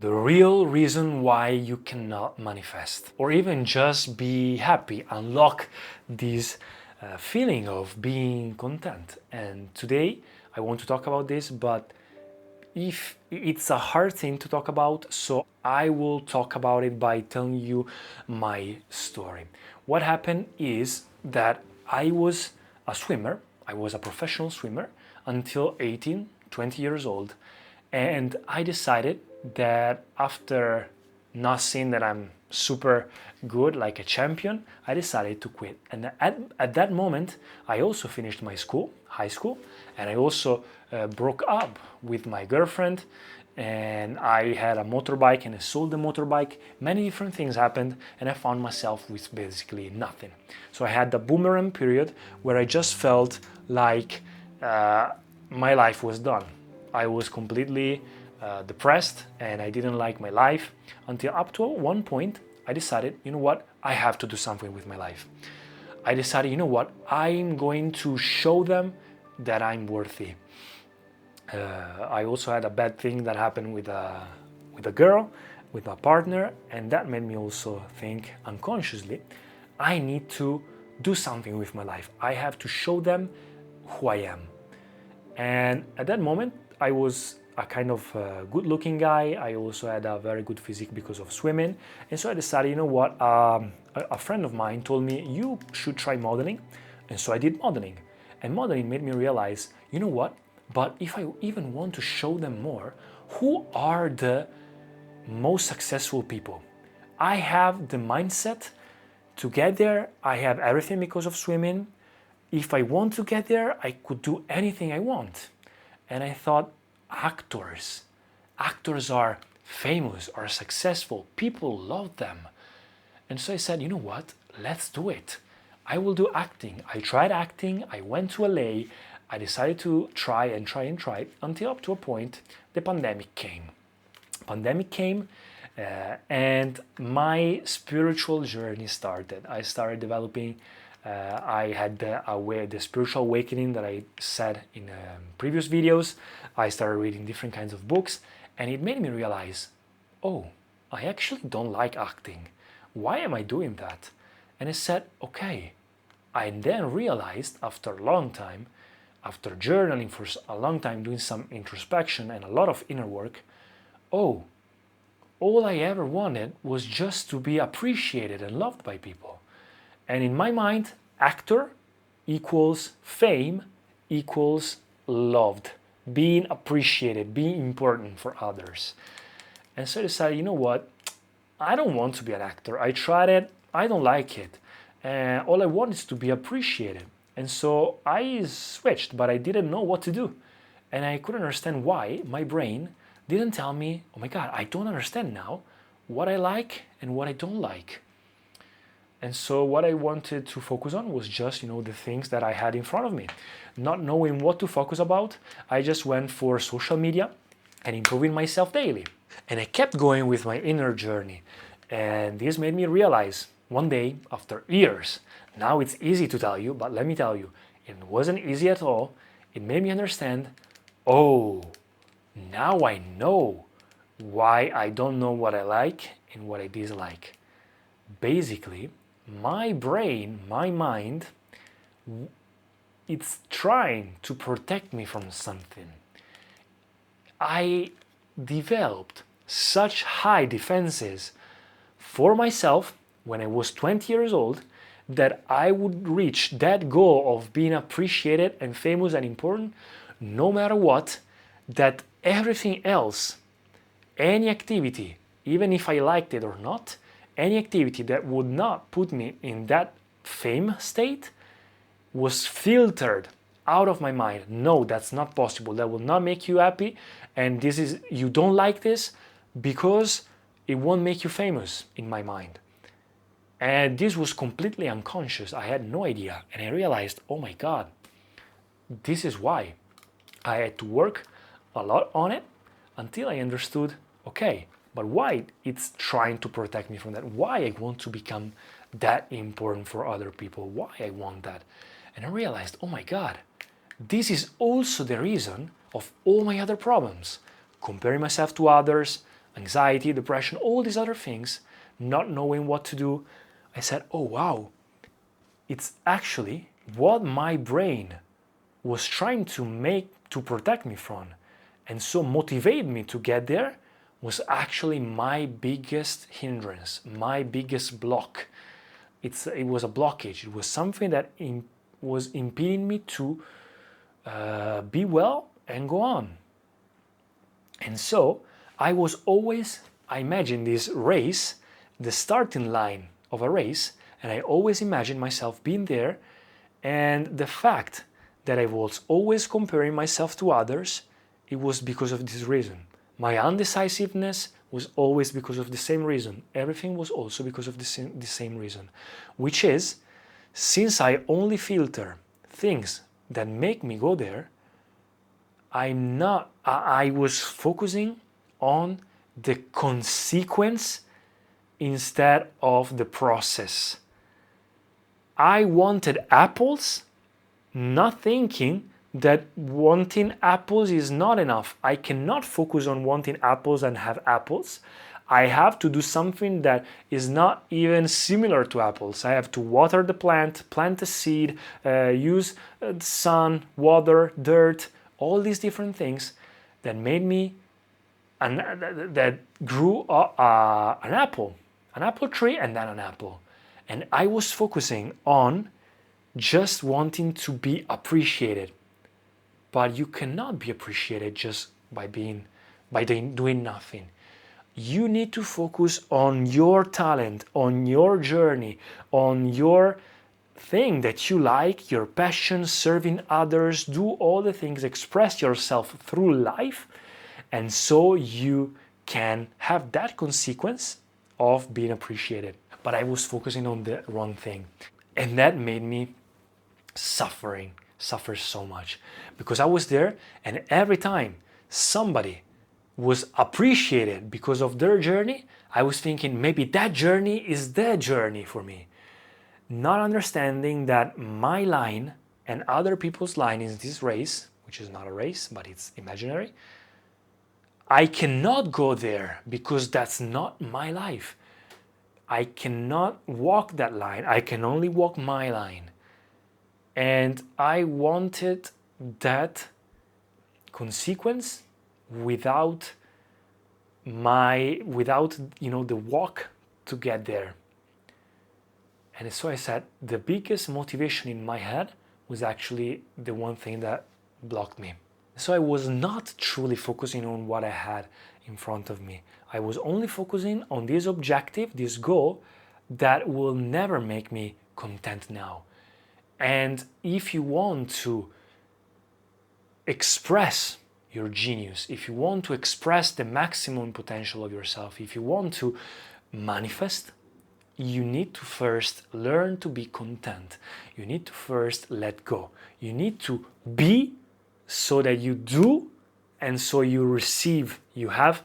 The real reason why you cannot manifest or even just be happy, unlock this feeling of being content. And today I want to talk about this, but if it's a hard thing to talk about, so I will talk about it by telling you my story. What happened is that I was a swimmer, I was a professional swimmer until 18, 20 years old, and I decided that after not seeing that I'm super good, like a champion, I decided to quit. And at that moment, I also finished my school, high school, and I also broke up with my girlfriend, and I had a motorbike and I sold the motorbike. Many different things happened, and I found myself with basically nothing. So I had the boomerang period where I just felt like my life was done. I was completely depressed and I didn't like my life until up to one point I decided, you know what, I have to do something with my life. I decided, you know what, I'm going to show them that I'm worthy. I also had a bad thing that happened with a girl, with my partner, and that made me also think unconsciously, I need to do something with my life. I have to show them who I am. And at that moment, I was a kind of good-looking guy. I also had a very good physique because of swimming. And so I decided, you know what, a friend of mine told me, you should try modeling. And so I did modeling. And modeling made me realize, you know what, but if I even want to show them more, who are the most successful people? I have the mindset to get there. I have everything because of swimming. If I want to get there, I could do anything I want. And I thought, actors are famous, are successful, people love them. And so I said, you know what, let's do it. I will do acting. I tried acting, I went to LA, I decided to try until up to a point the pandemic came. And my spiritual journey started. I started developing. I had the spiritual awakening that I said in previous videos. I started reading different kinds of books, and it made me realize, oh, I actually don't like acting. Why am I doing that? And I said, okay. I then realized after a long time, after journaling for a long time, doing some introspection and a lot of inner work, oh, all I ever wanted was just to be appreciated and loved by people. And in my mind, actor equals fame equals loved, being appreciated, being important for others. And so I decided, you know what, I don't want to be an actor. I tried it, I don't like it. And all I want is to be appreciated. And so I switched, but I didn't know what to do. And I couldn't understand why my brain didn't tell me, oh my God, I don't understand now what I like and what I don't like. And so what I wanted to focus on was just, the things that I had in front of me. Not knowing what to focus about, I just went for social media and improving myself daily. And I kept going with my inner journey. And this made me realize one day, after years, now it's easy to tell you, but let me tell you, it wasn't easy at all. It made me understand, oh, now I know why I don't know what I like and what I dislike. Basically, my brain, my mind, it's trying to protect me from something. I developed such high defenses for myself when I was 20 years old that I would reach that goal of being appreciated and famous and important no matter what, that everything else, any activity, even if I liked it or not, any activity that would not put me in that fame state was filtered out of my mind. No, that's not possible. That will not make you happy. And you don't like this because it won't make you famous in my mind. And this was completely unconscious. I had no idea. And I realized, oh my God, this is why. I had to work a lot on it until I understood, okay, but why it's trying to protect me from that? Why I want to become that important for other people? Why I want that? And I realized, oh my God, this is also the reason of all my other problems. Comparing myself to others, anxiety, depression, all these other things, not knowing what to do, I said, oh wow, it's actually what my brain was trying to protect me from, and so motivate me to get there, was actually my biggest hindrance, my biggest block. It was a blockage. It was something that was impeding me to be well and go on. And so I imagined this race, the starting line of a race, and I always imagined myself being there, and the fact that I was always comparing myself to others, it was because of this reason. My undecisiveness was always because of the same reason. Everything was also because of the same reason, which is, since I only filter things that make me go there, I was focusing on the consequence instead of the process. I wanted apples, not thinking that wanting apples is not enough. I cannot focus on wanting apples and have apples. I have to do something that is not even similar to apples. I have to water the plant a seed, use sun, water, dirt, all these different things that made me, that grew an apple tree, and then an apple. And I was focusing on just wanting to be appreciated. But you cannot be appreciated just by doing nothing. You need to focus on your talent, on your journey, on your thing that you like, your passion, serving others, do all the things, express yourself through life, and so you can have that consequence of being appreciated. But I was focusing on the wrong thing, and that made me suffer so much, because I was there, and every time somebody was appreciated because of their journey, I was thinking maybe that journey is the journey for me, not understanding that my line and other people's line in this race, which is not a race but it's imaginary, I cannot go there because that's not my life. I cannot walk that line. I can only walk my line. And I wanted that consequence without the walk to get there. And so I said the biggest motivation in my head was actually the one thing that blocked me. So I was not truly focusing on what I had in front of me. I was only focusing on this objective, this goal that will never make me content now. And if you want to express your genius, if you want to express the maximum potential of yourself, if you want to manifest, you need to first learn to be content. You need to first let go. You need to be so that you do, and so you receive, you have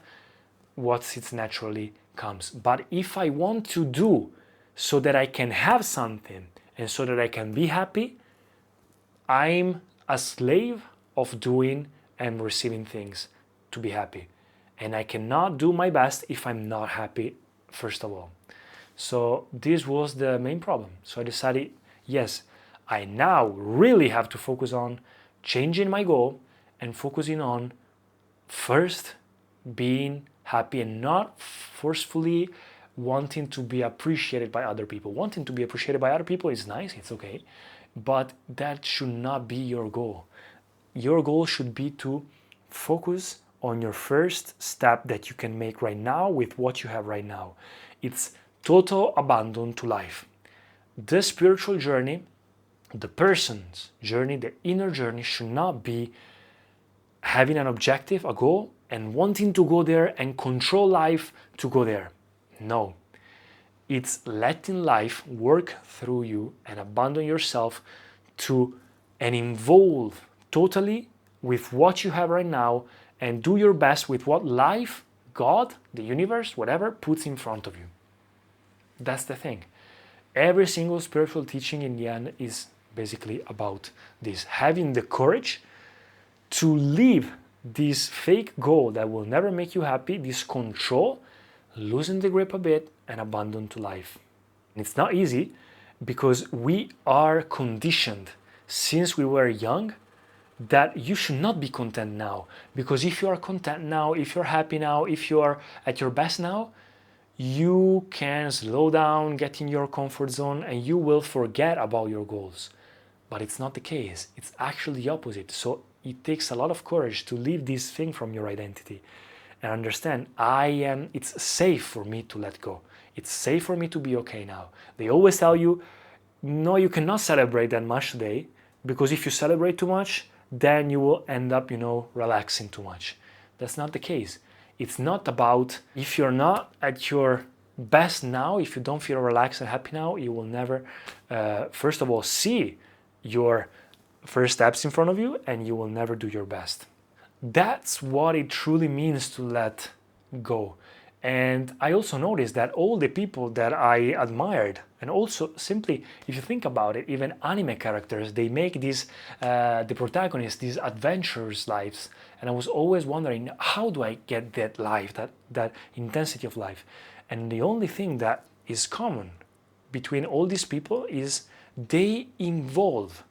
what it naturally comes. But if I want to do so that I can have something and so that I can be happy, I'm a slave of doing and receiving things to be happy. And I cannot do my best if I'm not happy, first of all. So this was the main problem. So I decided, yes, I now really have to focus on changing my goal and focusing on first being happy and not forcefully wanting to be appreciated by other people. Wanting to be appreciated by other people is nice, it's okay, but that should not be your goal. Your goal should be to focus on your first step that you can make right now with what you have right now. It's total abandon to life. The spiritual journey, the person's journey, the inner journey should not be having an objective, a goal, and wanting to go there and control life to go there. No. It's letting life work through you and abandon yourself to and involve totally with what you have right now and do your best with what life, God, the universe, whatever, puts in front of you. That's the thing. Every single spiritual teaching in the end is basically about this, having the courage to leave this fake goal that will never make you happy, this control, loosen the grip a bit and abandon to life. And it's not easy because we are conditioned since we were young that you should not be content now. Because if you are content now, if you're happy now, if you are at your best now, you can slow down, get in your comfort zone, and you will forget about your goals. But it's not the case. It's actually the opposite. So it takes a lot of courage to leave this thing from your identity and understand it's safe for me to let go. It's safe for me to be okay now. They always tell you, no, you cannot celebrate that much today, because if you celebrate too much, then you will end up, relaxing too much. That's not the case. It's not about, if you're not at your best now, if you don't feel relaxed and happy now, you will never, first of all, see your first steps in front of you, and you will never do your best. That's what it truly means to let go. And I also noticed that all the people that I admired, and also simply, if you think about it, even anime characters, they make these, the protagonists, these adventurous lives. And I was always wondering, how do I get that life, that intensity of life? And the only thing that is common between all these people is they involve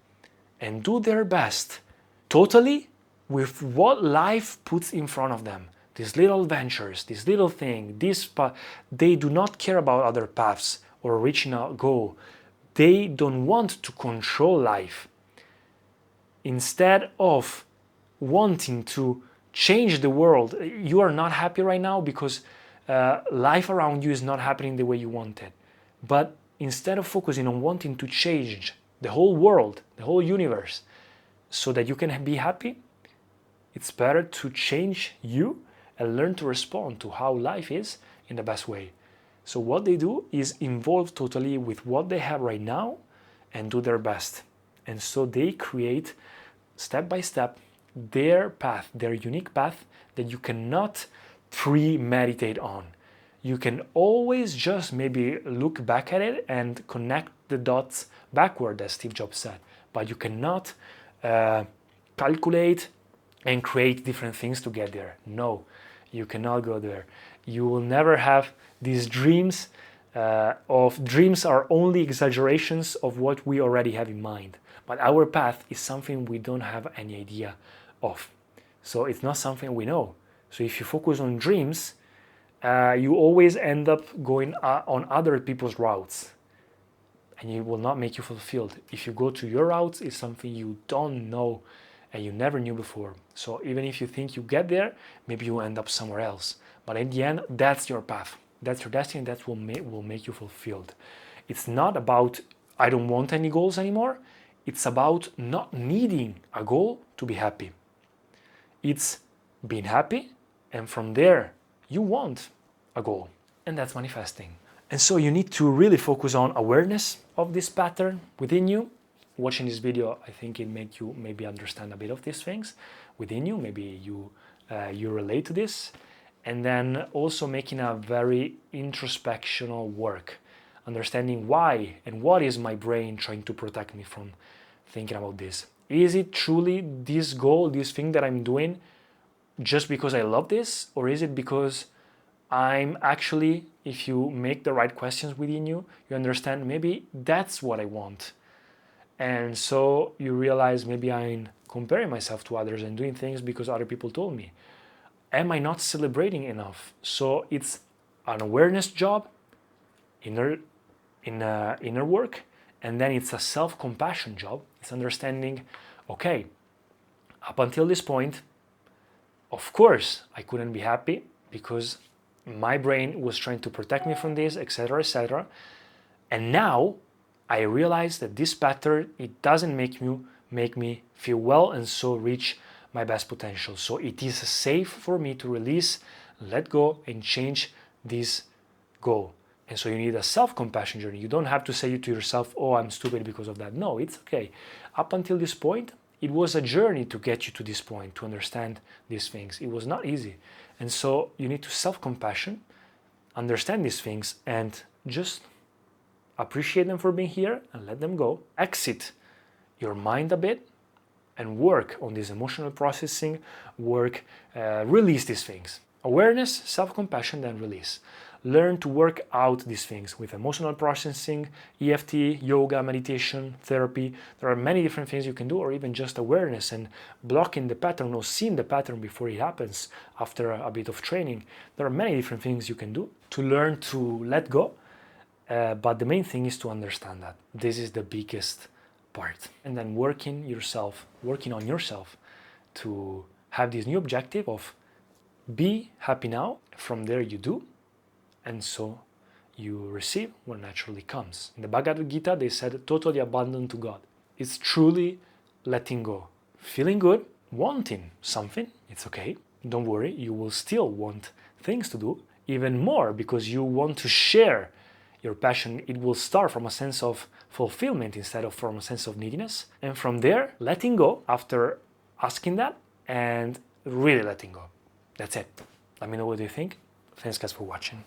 and do their best totally with what life puts in front of them. These little ventures, this little thing, they do not care about other paths or reaching a goal. They don't want to control life. Instead of wanting to change the world, you are not happy right now because life around you is not happening the way you want it. But instead of focusing on wanting to change the whole world, the whole universe, so that you can be happy, it's better to change you and learn to respond to how life is in the best way. So what they do is involve totally with what they have right now and do their best. And so they create step by step their path, their unique path that you cannot premeditate on. You can always just maybe look back at it and connect the dots backward, as Steve Jobs said, but you cannot calculate and create different things to get there. No, you cannot go there. You will never have these dreams dreams are only exaggerations of what we already have in mind. But our path is something we don't have any idea of. So it's not something we know. So if you focus on dreams, you always end up going on other people's routes, and it will not make you fulfilled. If you go to your routes, it's something you don't know and you never knew before. So even if you think you get there, maybe you end up somewhere else. But in the end, that's your path. That's your destiny. That will make you fulfilled. It's not about, I don't want any goals anymore. It's about not needing a goal to be happy. It's being happy, and from there, you want a goal. And that's manifesting. And so you need to really focus on awareness of this pattern within you. Watching this video, I think it made you maybe understand a bit of these things within you. Maybe you relate to this. And then also making a very introspectional work, understanding why and what is my brain trying to protect me from thinking about this. Is it truly this goal, this thing that I'm doing just because I love this? Or is it because I'm actually, if you make the right questions within you, you understand maybe that's what I want. And so you realize maybe I'm comparing myself to others and doing things because other people told me. Am I not celebrating enough? So it's an awareness job, inner work, and then it's a self-compassion job. It's understanding, okay, up until this point, of course, I couldn't be happy because my brain was trying to protect me from this, etc., etc. And now I realize that this pattern, it doesn't make me feel well and so reach my best potential. So it is safe for me to release, let go, and change this goal. And so you need a self-compassion journey. You don't have to say to yourself, oh, I'm stupid because of that. No, it's okay. Up until this point, it was a journey to get you to this point, to understand these things. It was not easy. And so you need to self-compassion, understand these things, and just appreciate them for being here and let them go. Exit your mind a bit and work on this emotional processing, release these things. Awareness, self-compassion, then release. Learn to work out these things with emotional processing, EFT, yoga, meditation, therapy. There are many different things you can do, or even just awareness and blocking the pattern or seeing the pattern before it happens after a bit of training. There are many different things you can do to learn to let go, but the main thing is to understand that. This is the biggest part. And then working on yourself to have this new objective of be happy now. From there you do, and so you receive what naturally comes. In the Bhagavad Gita, they said, totally abandon to God. It's truly letting go. Feeling good, wanting something, it's okay. Don't worry, you will still want things to do, even more, because you want to share your passion. It will start from a sense of fulfillment instead of from a sense of neediness. And from there, letting go after asking that and really letting go. That's it. Let me know what you think. Thanks guys for watching.